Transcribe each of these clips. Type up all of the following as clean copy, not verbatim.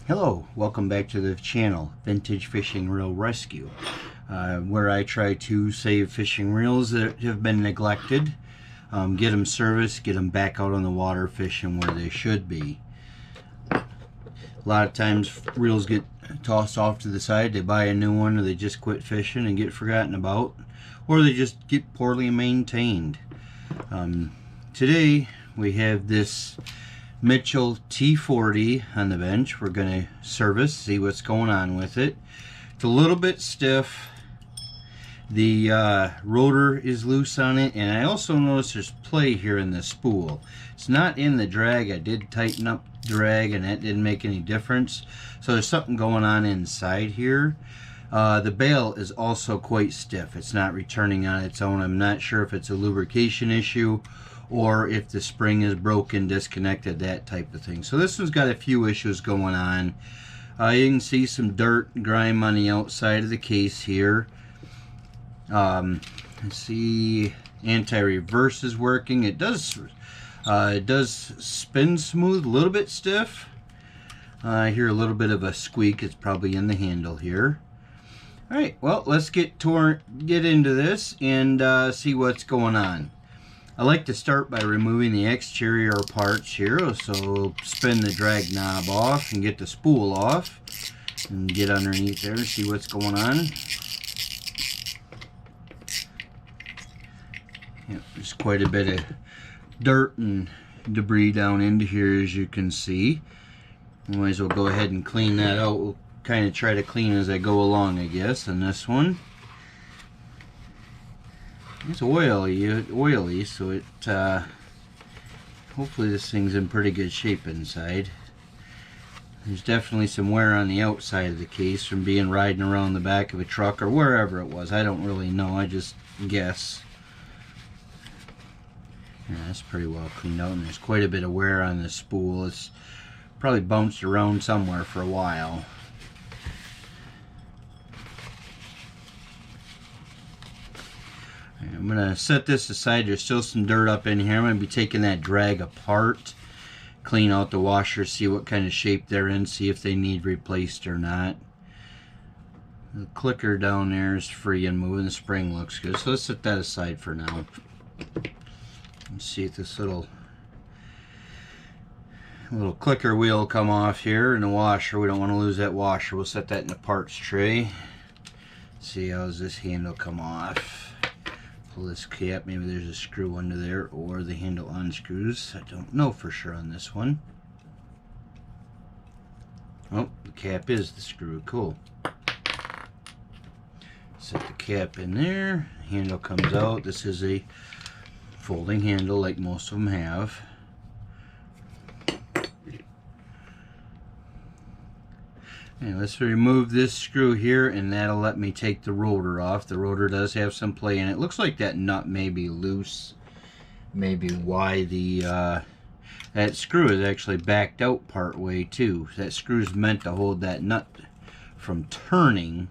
Hello, welcome back to the channel, Vintage Fishing Reel Rescue, where I try to save fishing reels that have been neglected, get them serviced, get them back out on the water fishing where they should be. A lot of times reels get tossed off to the side, they buy a new one, or they just quit fishing and get forgotten about, or they just get poorly maintained. Today we have this Mitchell T40 on the bench. We're going to service, see what's going on with it. It's a little bit stiff. The rotor is loose on it, and I also noticed there's play here in the spool. It's not in the drag. I did tighten up the drag and that didn't make any difference. So there's something going on inside here. The bail is also quite stiff. It's not returning on its own. I'm not sure if it's a lubrication issue or if the spring is broken, disconnected, that type of thing. So this one's got a few issues going on. You can see some dirt and grime on the outside of the case here. Let's see, anti-reverse is working. It does spin smooth, a little bit stiff. I hear a little bit of a squeak. It's probably in the handle here. All right, well, let's get into this and see what's going on. I like to start by removing the exterior parts here, so spin the drag knob off and get the spool off and get underneath there and see what's going on. Yep, there's quite a bit of dirt and debris down into here, as you can see. We might as well go ahead and clean that out. We'll kind of try to clean as I go along, I guess, on this one. It's oily, so it hopefully this thing's in pretty good shape inside. There's definitely some wear on the outside of the case from being riding around the back of a truck or wherever it was. I don't really know, I just guess. Yeah, that's pretty well cleaned out, and there's quite a bit of wear on the spool. It's probably bounced around somewhere for a while. I'm going to set this aside. There's still some dirt up in here. I'm going to be taking that drag apart, clean out the washer, see what kind of shape they're in, see if they need replaced or not. The clicker down there is free and moving. The spring looks good. So let's set that aside for now. Let's see if this little clicker wheel will come off here, and the washer. We don't want to lose that washer. We'll set that in the parts tray. See how does this handle come off. Pull this cap, maybe there's a screw under there or the handle unscrews. I don't know for sure on this one. Oh, the cap is the screw, cool. Set the cap in there, handle comes out. This is a folding handle like most of them have. And let's remove this screw here, and that'll let me take the rotor off. The rotor does have some play in it. It looks like that nut may be loose. Maybe why the that screw is actually backed out part way too. That screw's meant to hold that nut from turning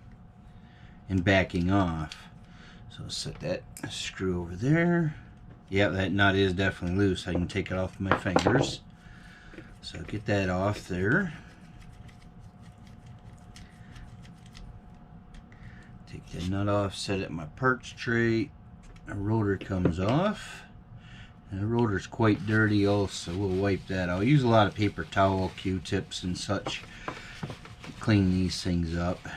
and backing off. So set that screw over there. Yeah, that nut is definitely loose. I can take it off with my fingers. So get that off there. Take the nut off, set it in my parts tray. The rotor comes off. And the rotor's quite dirty also. We'll wipe that out. Use a lot of paper towel, Q-tips and such to clean these things up.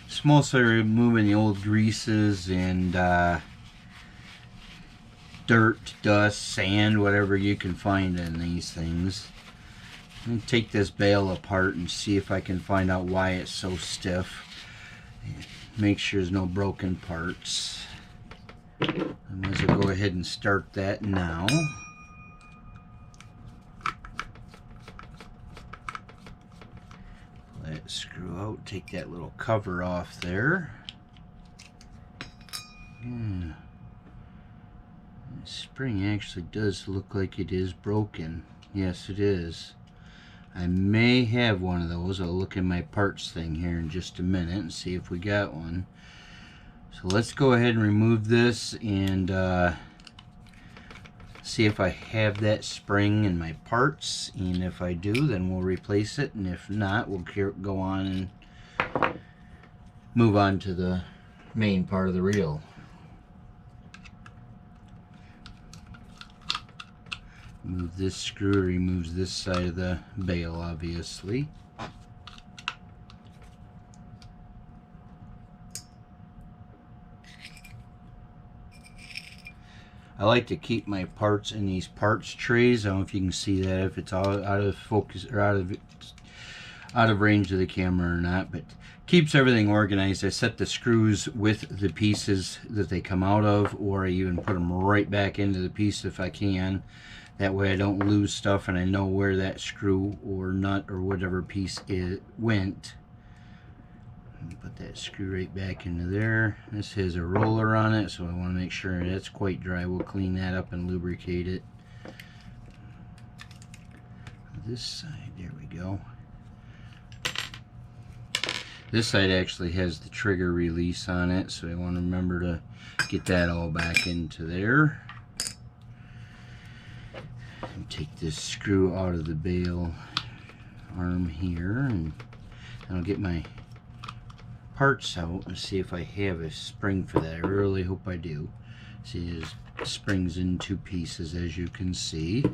Just mostly removing the old greases and dirt, dust, sand, whatever you can find in these things. I'm going to take this bail apart and see if I can find out why it's so stiff. Make sure there's no broken parts. I might as well go ahead and start that now. Pull that screw out, take that little cover off there. Yeah. The spring actually does look like it is broken. Yes, it is. I may have one of those. I'll look in my parts thing here in just a minute and see if we got one. So let's go ahead and remove this and see if I have that spring in my parts, and if I do, then we'll replace it, and if not, we'll go on and move on to the main part of the reel. Move this screw, removes this side of the bail, obviously. I like to keep my parts in these parts trays. I don't know if you can see that, if it's all out of focus or out of range of the camera or not, but keeps everything organized. I set the screws with the pieces that they come out of, or I even put them right back into the piece if I can. That way I don't lose stuff and I know where that screw or nut or whatever piece went. Put that screw right back into there. This has a roller on it, so I want to make sure that's quite dry. We'll clean that up and lubricate it. This side, there we go. This side actually has the trigger release on it, so I want to remember to get that all back into there. And take this screw out of the bail arm here, and I'll get my parts out and see if I have a spring for that. I really hope I do. See, it springs in two pieces, as you can see.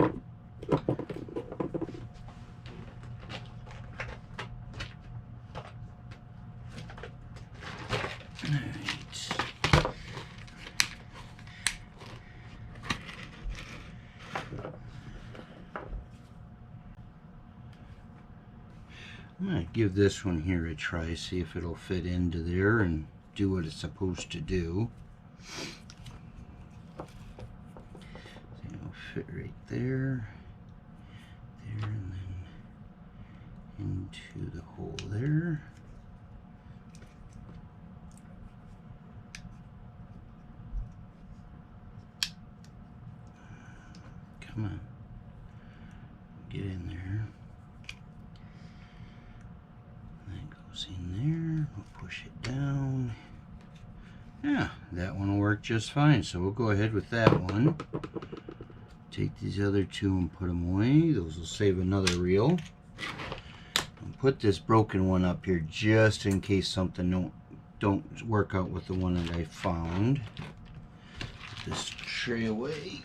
I'm going to give this one here a try, see if it'll fit into there and do what it's supposed to do. So it'll fit right there, and then into the hole there. Come on, get in there. In there, we'll push it down. Yeah, that one will work just fine, so we'll go ahead with that one. Take these other two and put them away. Those will save another reel. And put this broken one up here just in case something don't work out with the one that I found. Put this tray away.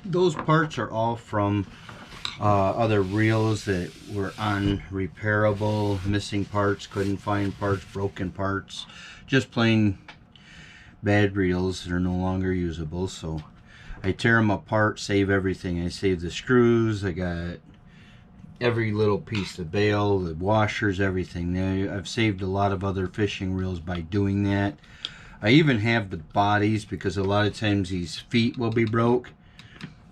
Those parts are all from other reels that were unrepairable, missing parts, couldn't find parts, broken parts, just plain bad reels that are no longer usable. So I tear them apart, save everything. I save the screws, I got every little piece of bail, the washers, everything. Now, I've saved a lot of other fishing reels by doing that. I even have the bodies, because a lot of times these feet will be broke.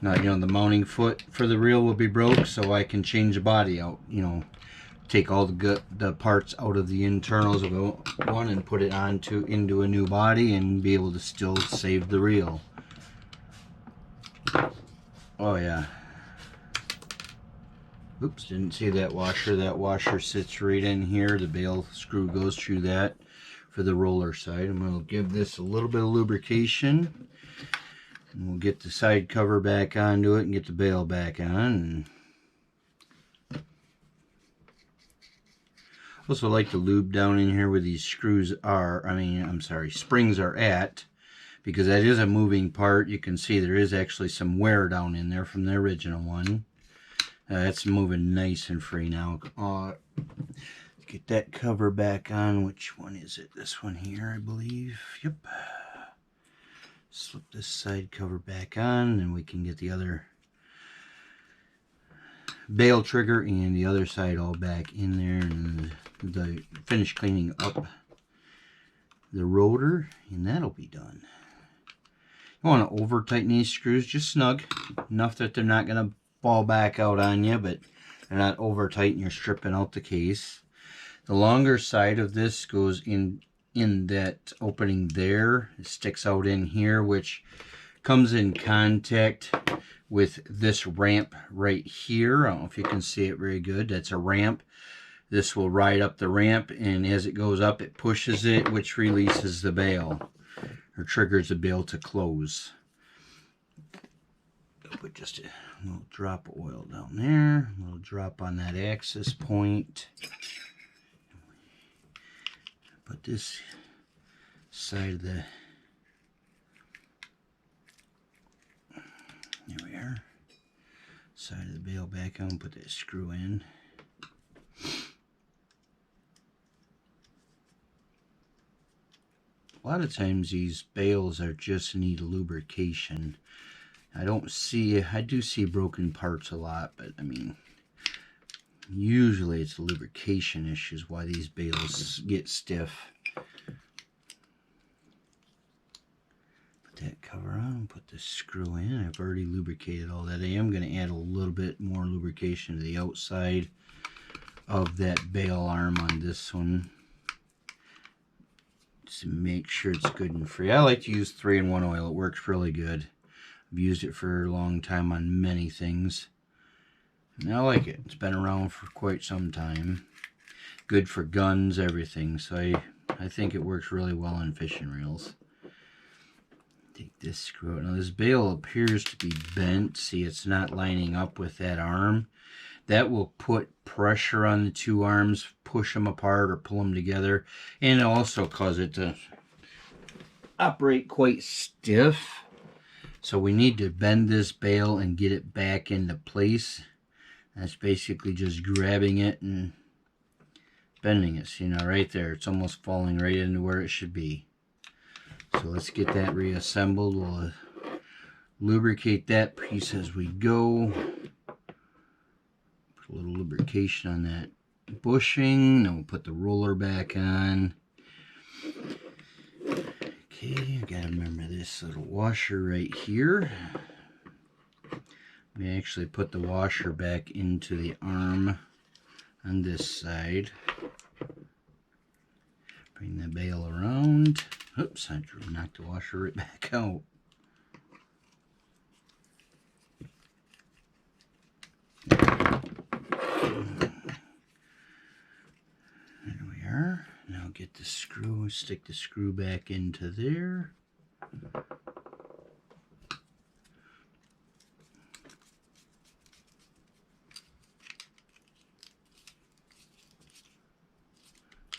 You know, the mounting foot for the reel will be broke, so I can change the body out. You know, take all the parts out of the internals of one and put it into a new body and be able to still save the reel. Oh yeah. Oops, didn't see that washer. That washer sits right in here. The bail screw goes through that for the roller side. I'm going to give this a little bit of lubrication. And we'll get the side cover back onto it and get the bail back on. Also like to lube down in here where these screws are, springs are at, because that is a moving part. You can see there is actually some wear down in there from the original one. That's moving nice and free now. Get that cover back on. Which one is it? This one here, I believe. Yep. Slip this side cover back on, and we can get the other bail trigger and the other side all back in there, and finish cleaning up the rotor, and that'll be done. You want to over tighten these screws just snug enough that they're not going to fall back out on you, but they're not over tight and you're stripping out the case. The longer side of this goes in that opening there. It sticks out in here, which comes in contact with this ramp right here. I don't know if you can see it very good. That's a ramp. This will ride up the ramp, and as it goes up, it pushes it, which releases the bail, or triggers the bail to close. Put just a little drop of oil down there, a little drop on that access point. Put this side of the, there we are, side of the bail back on, put that screw in. A lot of times these bales are just need lubrication. I do see broken parts a lot, but I mean, usually it's lubrication issues why these bales get stiff. Put that cover on, put the screw in. I've already lubricated all that. I am going to add a little bit more lubrication to the outside of that bale arm on this one, to make sure it's good and free. I like to use 3-in-1 oil. It works really good. I've used it for a long time on many things, and I like it. It's been around for quite some time. Good for guns, everything. So I think it works really well on fishing reels. Take this screw out. Now this bale appears to be bent. See, it's not lining up with that arm. That will put pressure on the two arms, push them apart or pull them together, and it'll also cause it to operate quite stiff. So we need to bend this bale and get it back into place. That's basically just grabbing it and bending it. See, now right there, it's almost falling right into where it should be. So let's get that reassembled. We'll lubricate that piece as we go. Put a little lubrication on that bushing. Then we'll put the roller back on. Okay, I gotta remember this little washer right here. We actually put the washer back into the arm on this side. Bring the bale around. Oops, I knocked the washer right back out. There we are. Now get the screw, stick the screw back into there.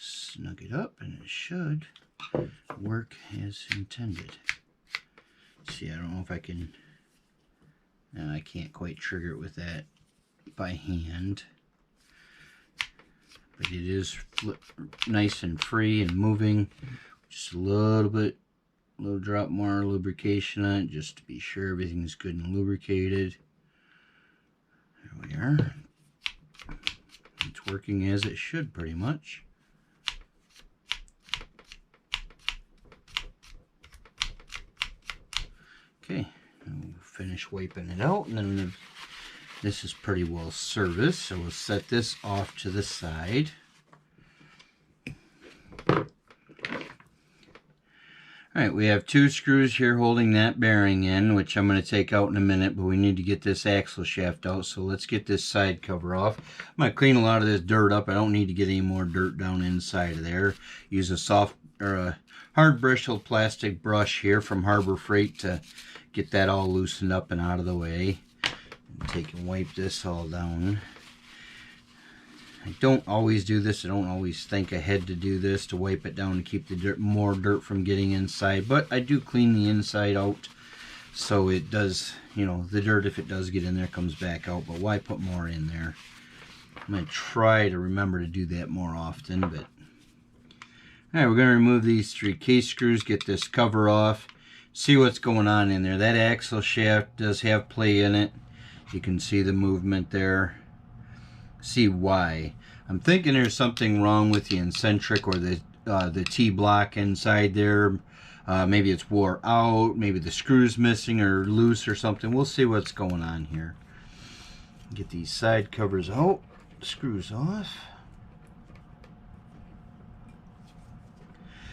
Snug it up and it should work as intended. See, I don't know if I can, I can't quite trigger it with that by hand, but it is nice and free and moving. Just a little drop more lubrication on it just to be sure everything's good and lubricated. There we are. It's working as it should pretty much. Okay, we'll finish wiping it out, and then this is pretty well serviced, so we'll set this off to the side. Alright, we have two screws here holding that bearing in, which I'm going to take out in a minute, but we need to get this axle shaft out, so let's get this side cover off. I'm going to clean a lot of this dirt up. I don't need to get any more dirt down inside of there. Use a soft or a hard bristled plastic brush here from Harbor Freight to get that all loosened up and out of the way. Take and wipe this all down. I don't always do this. I don't always think ahead to do this, to wipe it down to keep the dirt, more dirt from getting inside, but I do clean the inside out so it does, you know, the dirt, if it does get in there, comes back out. But why put more in there? I'm going to try to remember to do that more often. But alright, we're going to remove these 3 case screws, get this cover off, see what's going on in there. That axle shaft does have play in it. You can see the movement there. See why. I'm thinking there's something wrong with the eccentric or the T-block inside there. Maybe it's wore out, maybe the screw's missing or loose or something. We'll see what's going on here. Get these side covers out, screws off.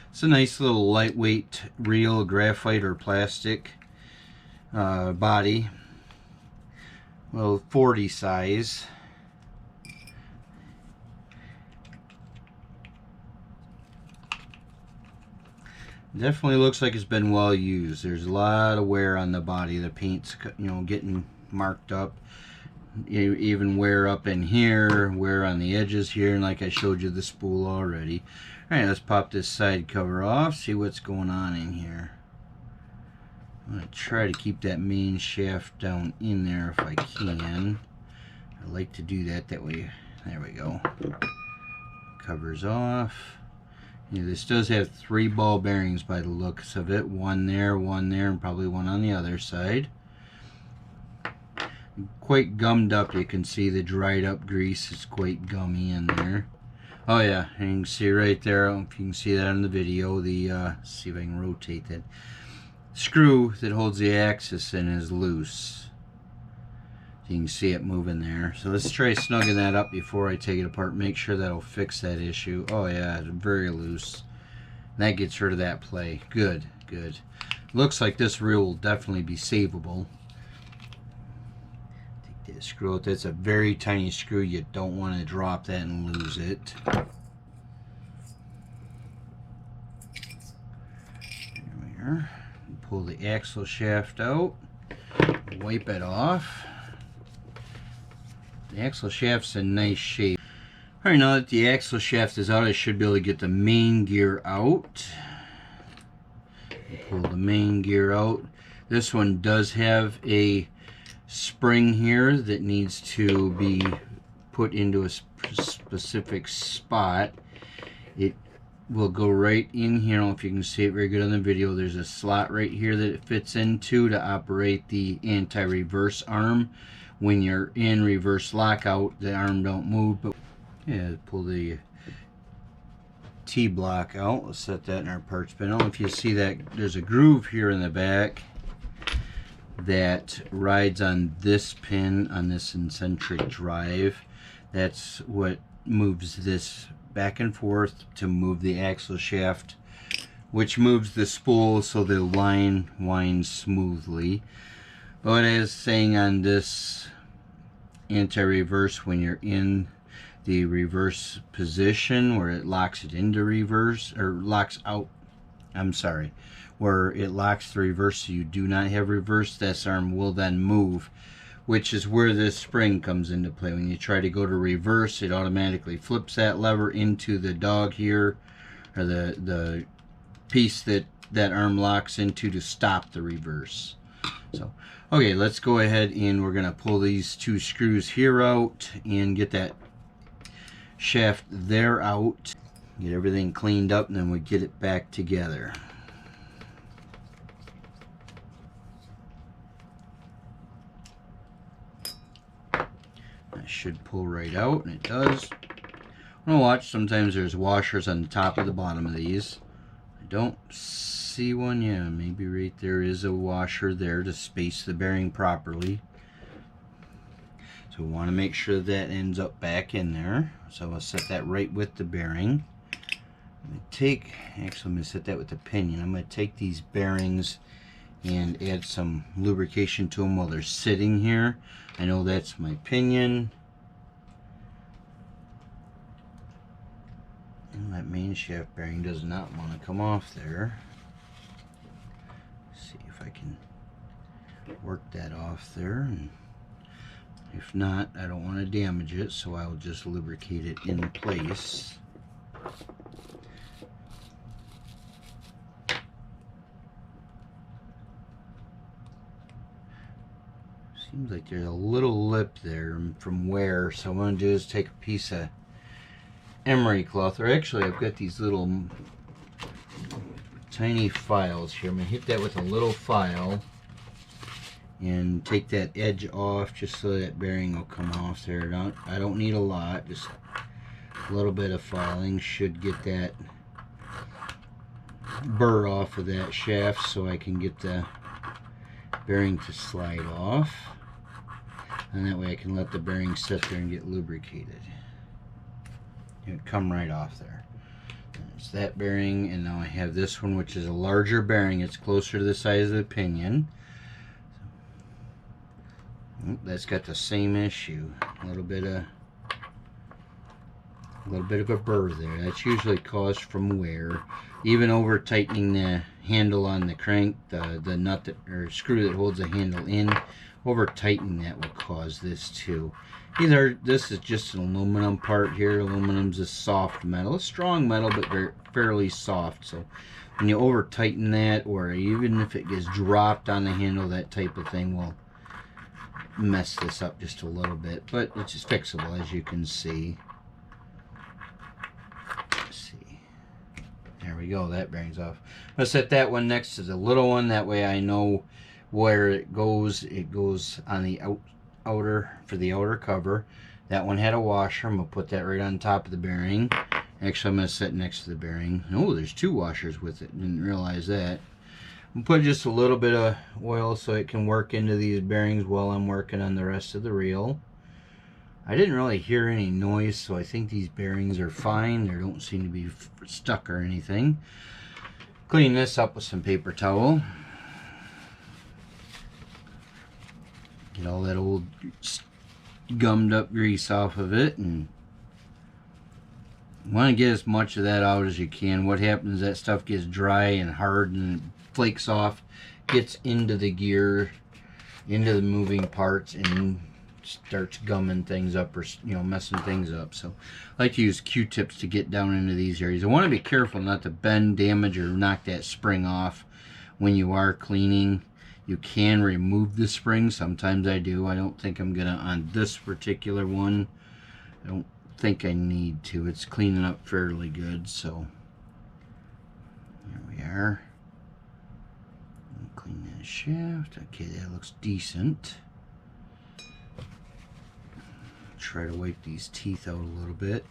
It's a nice little lightweight reel, graphite or plastic body. Well, 40 size. Definitely looks like it's been well used. There's a lot of wear on the body. The paint's, you know, getting marked up. Even wear up in here, wear on the edges here, and like I showed you the spool already. Alright, let's pop this side cover off, see what's going on in here. I'm going to try to keep that main shaft down in there if I can. I like to do that way. There we go. Covers off. Yeah, this does have 3 ball bearings by the looks of it. One there, and probably one on the other side. Quite gummed up. You can see the dried up grease is quite gummy in there. Oh yeah, and you can see right there, I don't know if you can see that in the video, the see if I can rotate that. Screw that holds the axis in is loose. You can see it moving there. So let's try snugging that up before I take it apart. Make sure that'll fix that issue. Oh yeah, it's very loose. That gets rid of that play. Good, good. Looks like this reel will definitely be savable. Take that screw out. That's a very tiny screw. You don't want to drop that and lose it. There we are. Pull the axle shaft out. Wipe it off. The axle shaft's in nice shape. Alright, now that the axle shaft is out, I should be able to get the main gear out. Pull the main gear out. This one does have a spring here that needs to be put into a specific spot. It will go right in here. I don't know if you can see it very good on the video. There's a slot right here that it fits into to operate the anti-reverse arm. When you're in reverse lockout, the arm don't move. But yeah, pull the T-block out. Let's set that in our parts bin. I don't know if you see that. There's a groove here in the back that rides on this pin on this eccentric drive. That's what moves this back and forth to move the axle shaft, which moves the spool so the line winds smoothly. But as saying on this anti-reverse, when you're in the reverse position where it locks it into reverse, or locks out, I'm sorry, where it locks the reverse so you do not have reverse, this arm will then move, which is where this spring comes into play. When you try to go to reverse, it automatically flips that lever into the dog here, or the piece that that arm locks into to stop the reverse. So okay, let's go ahead and we're gonna pull these 2 screws here out and get that shaft there out, get everything cleaned up, and then we get it back together. That should pull right out, and it does. I'm gonna watch. Sometimes there's washers on the top of the bottom of these. I don't see one. Yeah, maybe right there is a washer there to space the bearing properly. So we want to make sure that ends up back in there. So I'll set that right with the bearing. I'm going to take, actually I'm going to set that with the pinion. I'm going to take these bearings and add some lubrication to them while they're sitting here. I know that's my pinion. And that main shaft bearing does not want to come off there. Let's see if I can work that off there. And if not, I don't want to damage it, so I'll just lubricate it in place. Seems like there's a little lip there from wear, so what I'm going to do is take a piece of emery cloth, or actually I've got these little tiny files here. I'm going to hit that with a little file and take that edge off just so that bearing will come off there. I don't need a lot, just a little bit of filing should get that burr off of that shaft so I can get the bearing to slide off, and that way I can let the bearing sit there and get lubricated. It would come right off there. There's that bearing, and now I have this one, which is a larger bearing. It's closer to the size of the pinion. That's got the same issue. A little bit of A little bit of a burr there. That's usually caused from wear. Even over tightening the handle on the crank, the nut that, or screw that holds the handle in, over tightening that will cause this too. Either this is just an aluminum part here. Aluminum's a soft metal, a strong metal, but fairly soft. So when you over tighten that, or even if it gets dropped on the handle, that type of thing will mess this up just a little bit. But it's just fixable, as you can see. There we go, that bearing's off. I'm going to set that one next to the little one, that way I know where it goes. It goes on the outer, for the outer cover. That one had a washer. I'm going to put that right on top of the bearing. Actually, I'm going to set next to the bearing. Oh, there's two washers with it. Didn't realize that. I'm going to put just a little bit of oil so it can work into these bearings while I'm working on the rest of the reel. I didn't really hear any noise, so I think these bearings are fine. They don't seem to be stuck or anything. Clean this up with some paper towel. Get all that old gummed up grease off of it, and you want to get as much of that out as you can. What happens is that stuff gets dry and hard and flakes off, gets into the gear, into the moving parts, and starts gumming things up, or messing things up. So I like to use Q-tips to get down into these areas. I want to be careful not to bend, damage, or knock that spring off when you are cleaning. You can remove the spring. Sometimes I do. I don't think I'm gonna on this particular one. I don't think I need to. It's cleaning up fairly good. So there we are. Clean that shaft. Okay, that looks decent. Try to wipe these teeth out a little bit.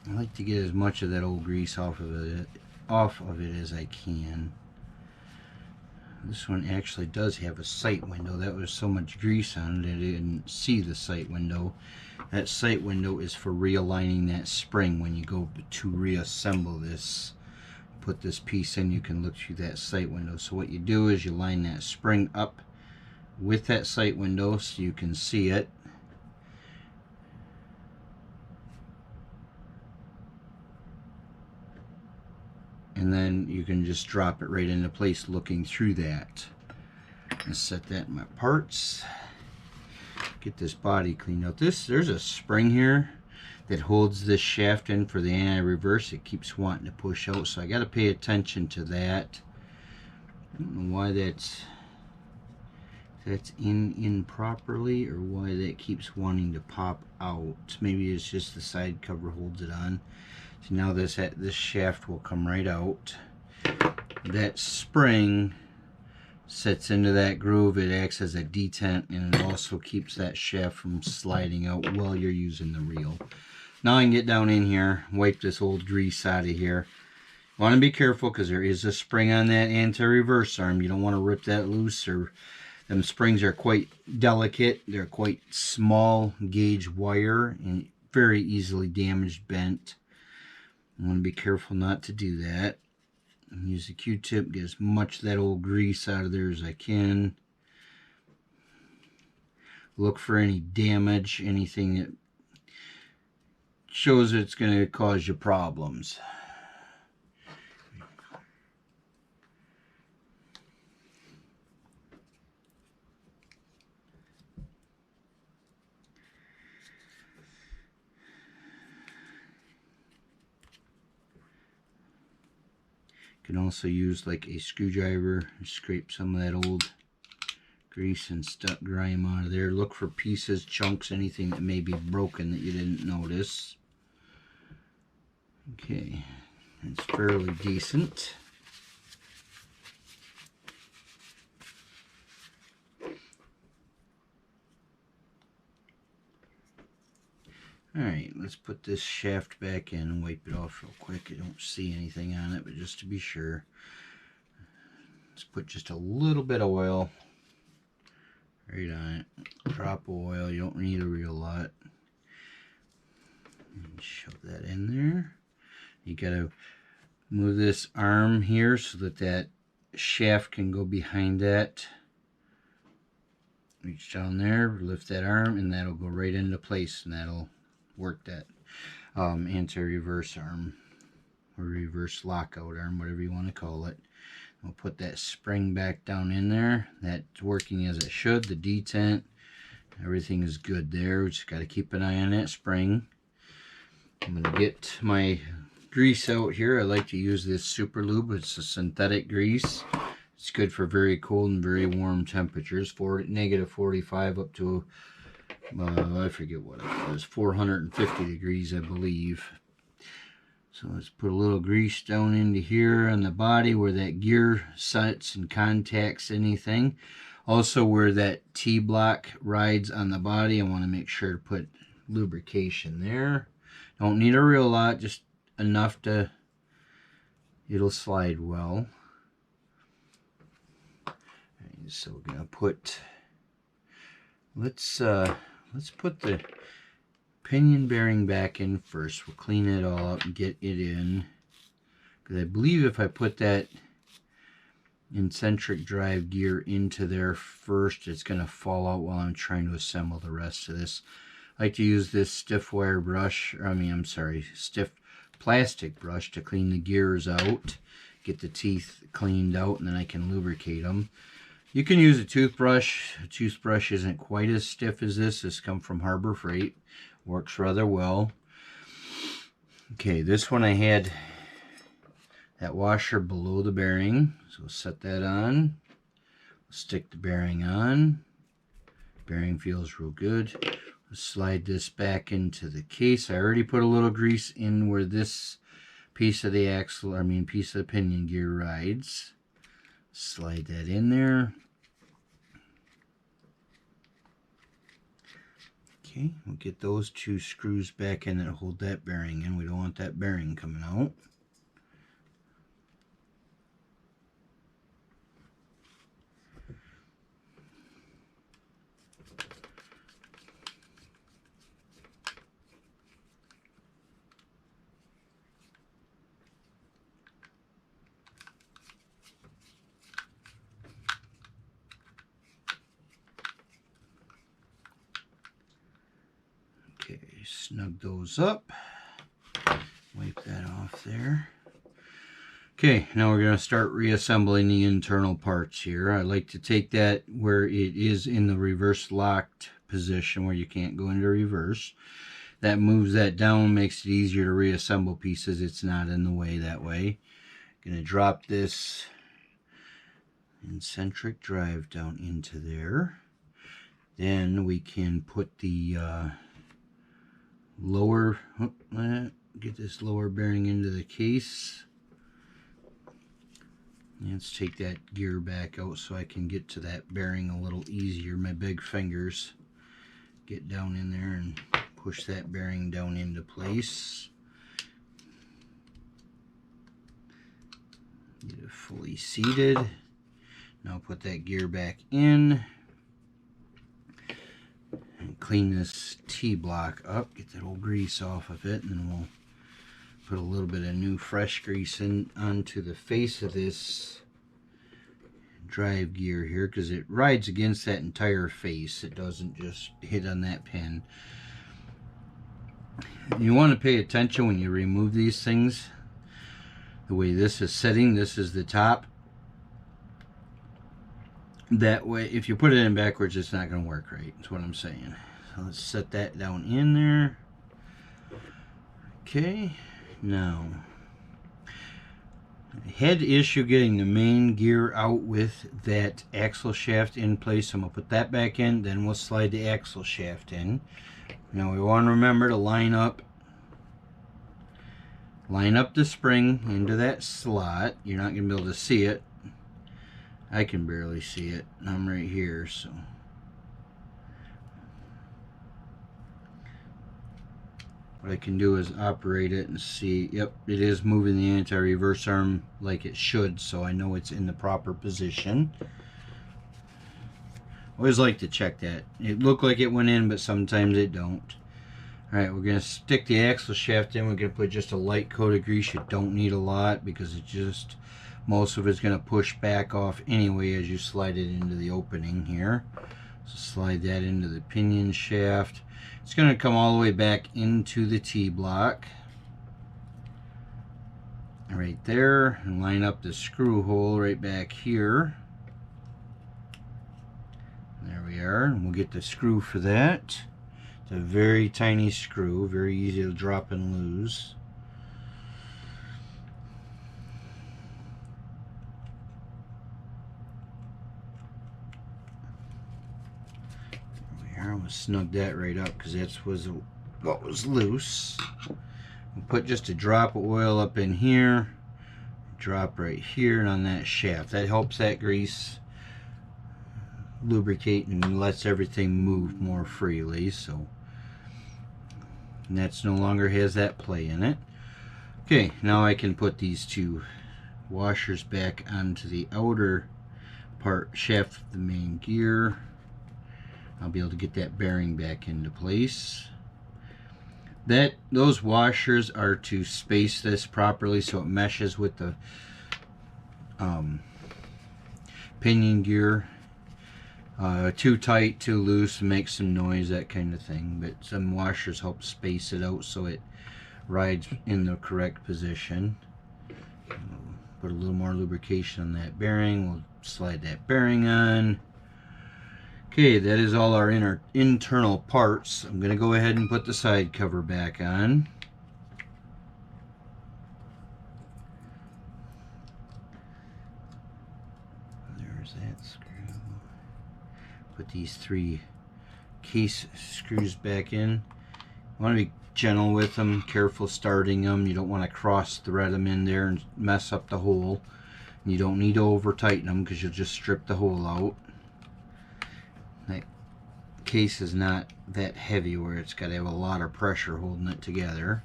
I like to get as much of that old grease off of it as I can. This one actually does have a sight window. That was so much grease on it I didn't see the sight window. That sight window is for realigning that spring when you go to reassemble this. Put this piece in, you can look through that sight window. So what you do is you line that spring up with that sight window so you can see it. And then you can just drop it right into place looking through that. And set that in my parts. Get this body cleaned out. There's a spring here that holds this shaft in for the anti-reverse. It keeps wanting to push out, so I got to pay attention to that. I don't know why that's in properly, or why that keeps wanting to pop out. Maybe it's just the side cover holds it on. So now this shaft will come right out. That spring sets into that groove. It acts as a detent, and it also keeps that shaft from sliding out while you're using the reel. Now I can get down in here, wipe this old grease out of here. You want to be careful because there is a spring on that anti-reverse arm. You don't want to rip that loose, or them springs are quite delicate. They're quite small gauge wire and very easily damaged, bent. I want to be careful not to do that. And use the Q-tip, get as much of that old grease out of there as I can. Look for any damage, anything that shows it's going to cause you problems. You can also use like a screwdriver and scrape some of that old grease and grime out of there. Look for pieces, chunks, anything that may be broken that you didn't notice. Okay, it's fairly decent. Alright, let's put this shaft back in and wipe it off real quick. I don't see anything on it, but just to be sure. Let's put just a little bit of oil right on it. Drop of oil, you don't need a real lot. And shove that in there. You gotta move this arm here so that shaft can go behind that. Reach down there, lift that arm, and that'll go right into place, and that'll work that anti-reverse arm, or reverse lockout arm, whatever you want to call it. We'll put that spring back down in there. That's working as it should. The detent, everything is good there. We just got to keep an eye on that spring. I'm going to get my grease out here. I like to use this Super Lube. It's a synthetic grease. It's good for very cold and very warm temperatures, negative 45 up to, I forget what it was, 450 degrees, I believe. So let's put a little grease down into here on the body where that gear sits and contacts anything. Also where that T-block rides on the body, I want to make sure to put lubrication there. Don't need a real lot, just enough to, it'll slide well. So we're gonna put, let's put the pinion bearing back in first. We'll clean it all up and get it in, because I believe if I put that eccentric drive gear into there first, it's gonna fall out while I'm trying to assemble the rest of this. I like to use this stiff wire brush, stiff plastic brush to clean the gears out, get the teeth cleaned out, and then I can lubricate them. You can use a toothbrush. A toothbrush isn't quite as stiff as this. This comes from Harbor Freight. Works rather well. Okay, this one I had that washer below the bearing. So set that on. Stick the bearing on. Bearing feels real good. Slide this back into the case. I already put a little grease in where this piece of the piece of the pinion gear rides. Slide that in there. Okay, we'll get those two screws back in that hold that bearing in. We don't want that bearing coming out. Okay, snug those up. Wipe that off there. Okay, now we're going to start reassembling the internal parts here. I like to take that where it is in the reverse locked position where you can't go into reverse. That moves that down, makes it easier to reassemble pieces. It's not in the way that way. Going to drop this eccentric drive down into there. Then we can put the get this lower bearing into the case. Let's take that gear back out so I can get to that bearing a little easier. My big fingers get down in there and push that bearing down into place. Get it fully seated. Now put that gear back in. And clean this T-block up, get that old grease off of it, and then we'll put a little bit of new fresh grease in onto the face of this drive gear here, because it rides against that entire face. It doesn't just hit on that pin. You want to pay attention when you remove these things. The way this is setting, this is the top. That way, if you put it in backwards, it's not going to work right. That's what I'm saying. So let's set that down in there. Okay, now head issue getting the main gear out with that axle shaft in place. I'm going to put that back in, then we'll slide the axle shaft in. Now we want to remember to line up the spring into that slot. You're not going to be able to see it. I can barely see it. I'm right here, so. What I can do is operate it and see, yep, it is moving the anti-reverse arm like it should, so I know it's in the proper position. Always like to check that. It looked like it went in, but sometimes it don't. Alright, we're going to stick the axle shaft in. We're going to put just a light coat of grease. You don't need a lot because it just most of it's going to push back off anyway as you slide it into the opening here. So slide that into the pinion shaft. It's going to come all the way back into the T-block right there, and line up the screw hole right back here. There we are, and we'll get the screw for that. It's a very tiny screw, very easy to drop and lose. There we are. We'll snug that right up because that was what was loose. We'll put just a drop of oil up in here, drop right here and on that shaft. That helps that grease lubricate and lets everything move more freely. So and that's no longer has that play in it. Okay, now I can put these two washers back onto the outer part shaft of the main gear. I'll be able to get that bearing back into place. Those washers are to space this properly so it meshes with the pinion gear. Too tight, too loose, makes some noise, that kind of thing. But some washers help space it out so it rides in the correct position. Put a little more lubrication on that bearing. We'll slide that bearing on. Okay, that is all our internal parts. I'm going to go ahead and put the side cover back on. There's that screw. Put these 3 case screws back in. You want to be gentle with them, careful starting them. You don't want to cross thread them in there and mess up the hole. You don't need to over tighten them because you'll just strip the hole out. That case is not that heavy where it's got to have a lot of pressure holding it together,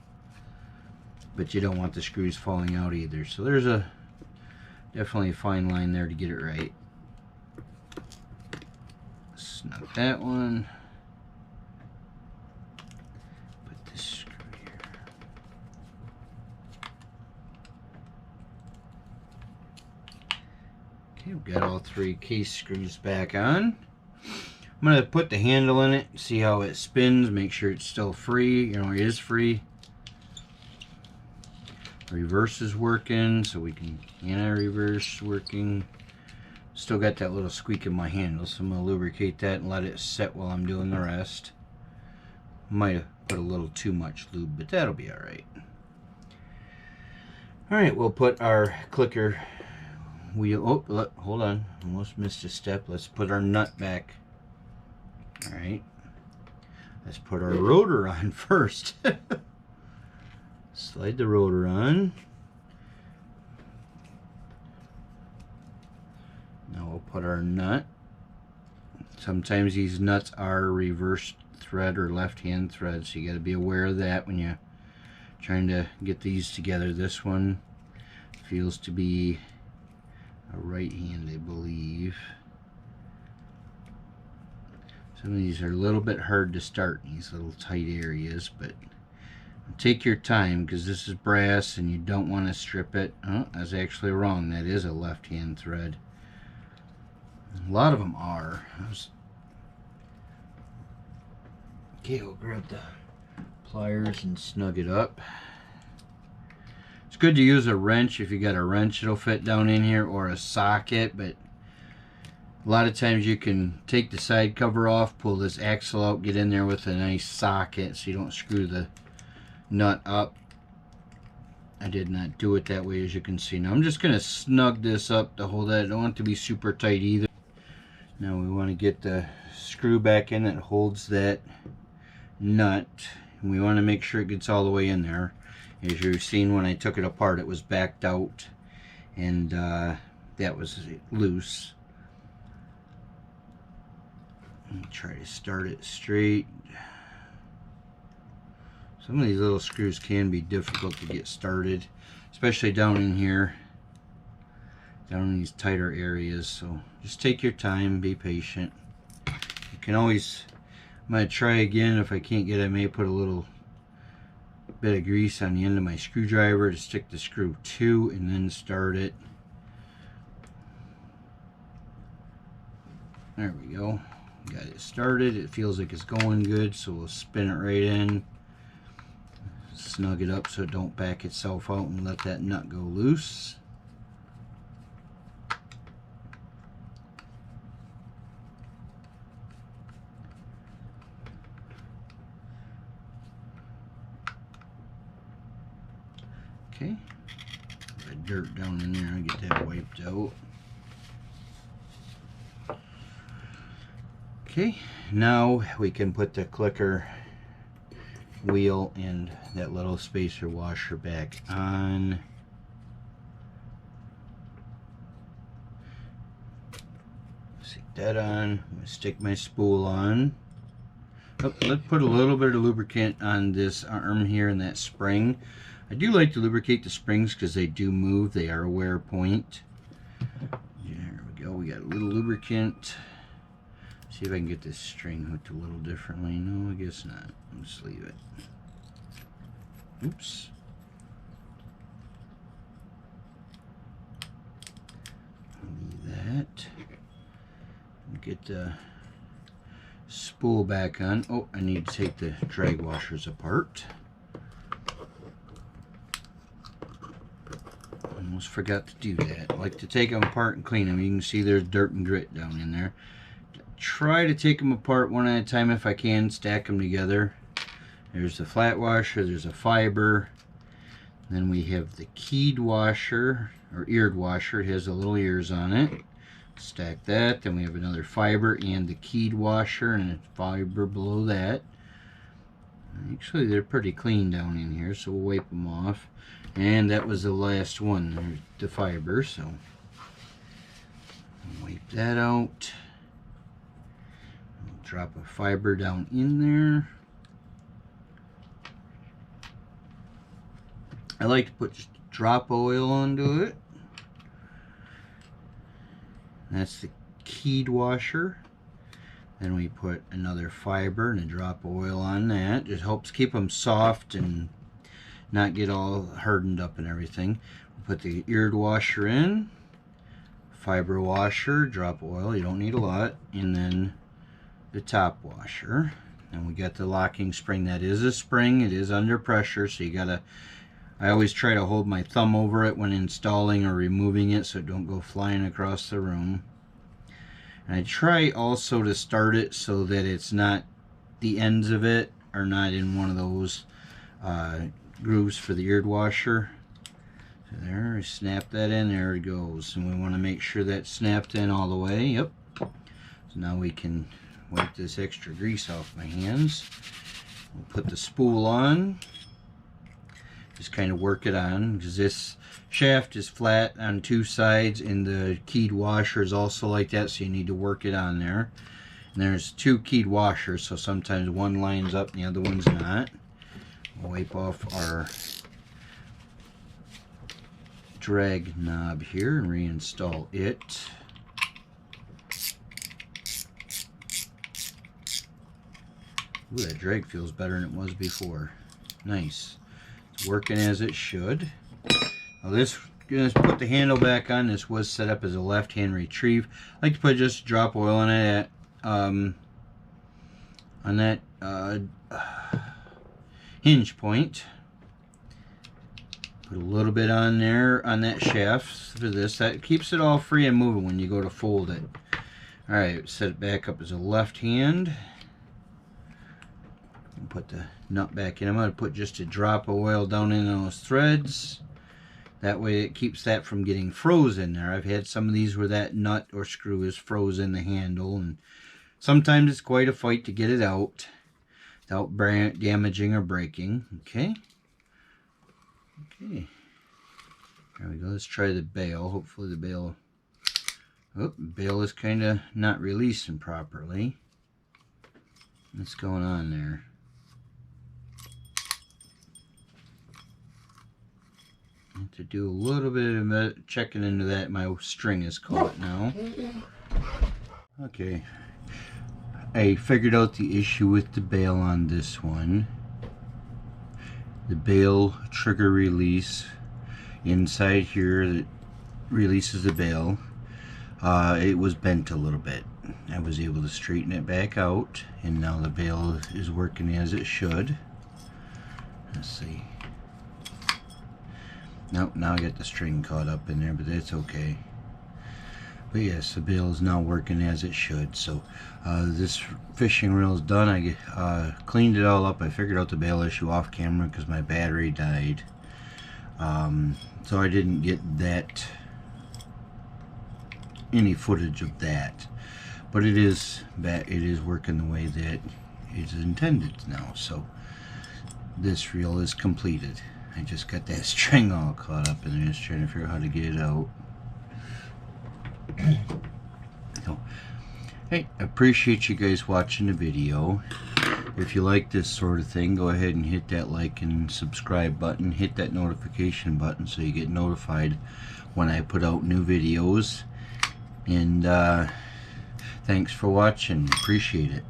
but you don't want the screws falling out either. So there's definitely a fine line there to get it right. Snug that one. Put this screw here. Okay, we've got all 3 case screws back on. I'm going to put the handle in it, see how it spins, make sure it's still free. You know, it is free. Reverse is working, so we can anti-reverse working. Still got that little squeak in my handle, so I'm going to lubricate that and let it set while I'm doing the rest. Might have put a little too much lube, but that'll be alright. Alright, we'll put our clicker wheel. Oh, hold on. Almost missed a step. Let's put our nut back. Alright. Let's put our rotor on first. Slide the rotor on. Now we'll put our nut. Sometimes these nuts are reverse thread or left hand thread, so you got to be aware of that when you're trying to get these together. This one feels to be a right hand, I believe. Some of these are a little bit hard to start in these little tight areas, but take your time because this is brass and you don't want to strip it. Oh, that's actually wrong. That is a left hand thread. A lot of them are. Okay, we'll grab the pliers and snug it up. It's good to use a wrench. If you got a wrench, it'll fit down in here, or a socket, but a lot of times you can take the side cover off, pull this axle out, get in there with a nice socket so you don't screw the nut up. I did not do it that way, as you can see. Now I'm just going to snug this up to hold that. I don't want it to be super tight either. Now we want to get the screw back in that holds that nut, and we want to make sure it gets all the way in there. As you've seen, when I took it apart, it was backed out, and that was loose. Try to start it straight. Some of these little screws can be difficult to get started, especially down in here, down in these tighter areas. So just take your time, be patient. You can always, I'm going to try again. If I can't get it, I may put a little bit of grease on the end of my screwdriver to stick the screw to and then start it. There we go. Got it started. It feels like it's going good, so we'll spin it right in. Snug it up so it don't back itself out and let that nut go loose. Okay, got dirt down in there. I'll get that wiped out. Okay, now we can put the clicker wheel and that little spacer washer back on. Stick that on. I'm gonna stick my spool on. Oh, let's put a little bit of lubricant on this arm here and that spring. I do like to lubricate the springs because they do move. They are a wear point. There we go. We got a little lubricant. See if I can get this string hooked a little differently. No, I guess not. I'll just leave it. Oops. Leave that. Get the spool back on. Oh, I need to take the drag washers apart. Almost forgot to do that. I like to take them apart and clean them. You can see there's dirt and grit down in there. Try to take them apart one at a time if I can, stack them together. There's the flat washer, there's a fiber. Then we have the keyed washer, or eared washer. It has the little ears on it. Stack that. Then we have another fiber and the keyed washer and a fiber below that. Actually, they're pretty clean down in here, so we'll wipe them off. And that was the last one, the fiber, so wipe that out. Drop a fiber down in there. I like to put just a drop of oil onto it. That's the keyed washer. Then we put another fiber and a drop of oil on that. Just helps keep them soft and not get all hardened up and everything. We'll put the eared washer in. Fiber washer, drop of oil, you don't need a lot. And then the top washer. And we got the locking spring. That is a spring. It is under pressure, so you gotta, I always try to hold my thumb over it when installing or removing it so it don't go flying across the room. And I try also to start it so that it's not, the ends of it are not in one of those grooves for the eared washer. So there, snap that in, there it goes. And we want to make sure that's snapped in all the way. Yep. So now we can wipe this extra grease off my hands. We'll put the spool on. Just kind of work it on because this shaft is flat on two sides and the keyed washer is also like that, so you need to work it on there. And there's two keyed washers, so sometimes one lines up and the other one's not. We'll wipe off our drag knob here and reinstall it. Ooh, that drag feels better than it was before. Nice. It's working as it should. Now this, gonna put the handle back on. This was set up as a left-hand retrieve. I like to put just a drop of oil on it on that hinge point. Put a little bit on there on that shaft for this. That keeps it all free and moving when you go to fold it. Alright, set it back up as a left hand. Put the nut back in. I'm going to put just a drop of oil down in those threads. That way it keeps that from getting frozen there. I've had some of these where that nut or screw is frozen in the handle, and sometimes it's quite a fight to get it out without damaging or breaking. Okay. Okay. There we go. Let's try the bail. Hopefully the bail... Oh, the bail is kind of not releasing properly. What's going on there? I have to do a little bit of checking into that. My string is caught now. Okay. I figured out the issue with the bail on this one. The bail trigger release inside here that releases the bail. It was bent a little bit. I was able to straighten it back out, and now the bail is working as it should. Let's see. Nope, now I got the string caught up in there, but that's okay. But yes, the bail is now working as it should. So this fishing reel is done. I cleaned it all up. I figured out the bail issue off camera because my battery died. So I didn't get that any footage of that. But it is working the way that it's intended now. So this reel is completed. I just got that string all caught up and I'm just trying to figure out how to get it out. So, hey, I appreciate you guys watching the video. If you like this sort of thing, go ahead and hit that like and subscribe button. Hit that notification button so you get notified when I put out new videos. And thanks for watching. Appreciate it.